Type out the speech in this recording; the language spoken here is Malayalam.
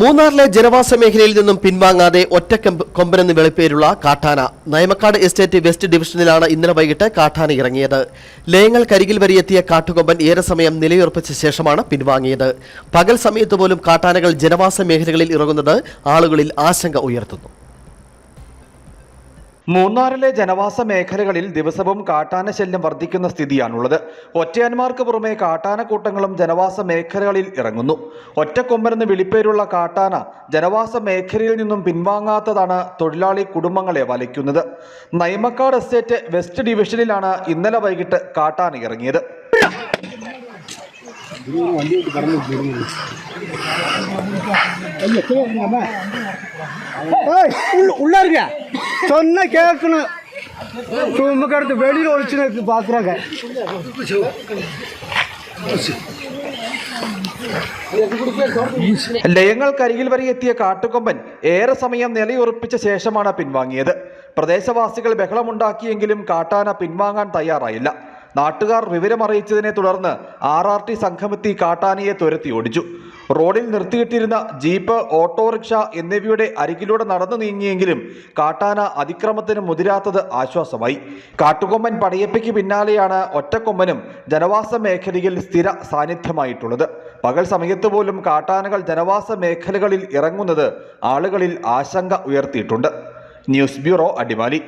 മൂന്നാറിലെ ജനവാസ മേഖലയിൽ നിന്നും പിൻവാങ്ങാതെ ഒറ്റക്കൊമ്പനെന്ന് വിളിപ്പേരുള്ള കാട്ടാന നയമക്കാട് എസ്റ്റേറ്റ് വെസ്റ്റ് ഡിവിഷനിലാണ് ഇന്നലെ വൈകിട്ട് കാട്ടാന ഇറങ്ങിയത്. ലയങ്ങൾക്കരികിൽ വരെയെത്തിയ കാട്ടുകൊമ്പൻ ഏറെ സമയം നിലയുറപ്പിച്ച ശേഷമാണ് പിൻവാങ്ങിയത്. പകൽ സമയത്ത് പോലും കാട്ടാനകൾ ജനവാസ മേഖലകളിൽ ഇറങ്ങുന്നത് ആളുകളിൽ ആശങ്ക ഉയർത്തുന്നു. മൂന്നാറിലെ ജനവാസ മേഖലകളിൽ ദിവസവും കാട്ടാന ശല്യം വർദ്ധിക്കുന്ന സ്ഥിതിയാണുള്ളത്. ഒറ്റയാന്മാർക്ക് പുറമെ കാട്ടാനക്കൂട്ടങ്ങളും ജനവാസ മേഖലകളിൽ ഇറങ്ങുന്നു. ഒറ്റക്കൊമ്പനെന്ന് വിളിപ്പേരുള്ള കാട്ടാന ജനവാസ മേഖലയിൽ നിന്നും പിൻവാങ്ങാത്തതാണ് തൊഴിലാളി കുടുംബങ്ങളെ വലയ്ക്കുന്നത്. നയമക്കാട് എസ്റ്റേറ്റ് വെസ്റ്റ് ഡിവിഷനിലാണ് ഇന്നലെ വൈകിട്ട് കാട്ടാന ഇറങ്ങിയത്. சொன்ன கேட்கணும் சும்மா வெளியில் ஒழிச்சு பார்க்குறாங்க. ലയങ്ങൾക്കരികിൽ വരെ എത്തിയ കാട്ടുകൊമ്പൻ ഏറെ സമയം നിലയുറപ്പിച്ച ശേഷമാണ് പിൻവാങ്ങിയത്. പ്രദേശവാസികൾ ബഹളമുണ്ടാക്കിയെങ്കിലും കാട്ടാന പിൻവാങ്ങാൻ തയ്യാറായില്ല. നാട്ടുകാർ വിവരമറിയിച്ചതിനെ തുടർന്ന് RRT സംഘമെത്തി കാട്ടാനയെ തുരത്തി ഓടിച്ചു. റോഡിൽ നിർത്തിയിട്ടിരുന്ന ജീപ്പ്, ഓട്ടോറിക്ഷ എന്നിവയുടെ അരികിലൂടെ നടന്നു നീങ്ങിയെങ്കിലും കാട്ടാന അതിക്രമത്തിന് മുതിരാത്തത് ആശ്വാസമായി. കാട്ടുകൊമ്പൻ പടയപ്പയ്ക്ക് പിന്നാലെയാണ് ഒറ്റക്കൊമ്പനും ജനവാസ മേഖലയിൽ സ്ഥിര സാന്നിധ്യമായിട്ടുള്ളത്. പകൽ സമയത്ത് പോലും കാട്ടാനകൾ ജനവാസ മേഖലകളിൽ ഇറങ്ങുന്നത് ആളുകളിൽ ആശങ്ക ഉയർത്തിയിട്ടുണ്ട്. News bureau, Adimali.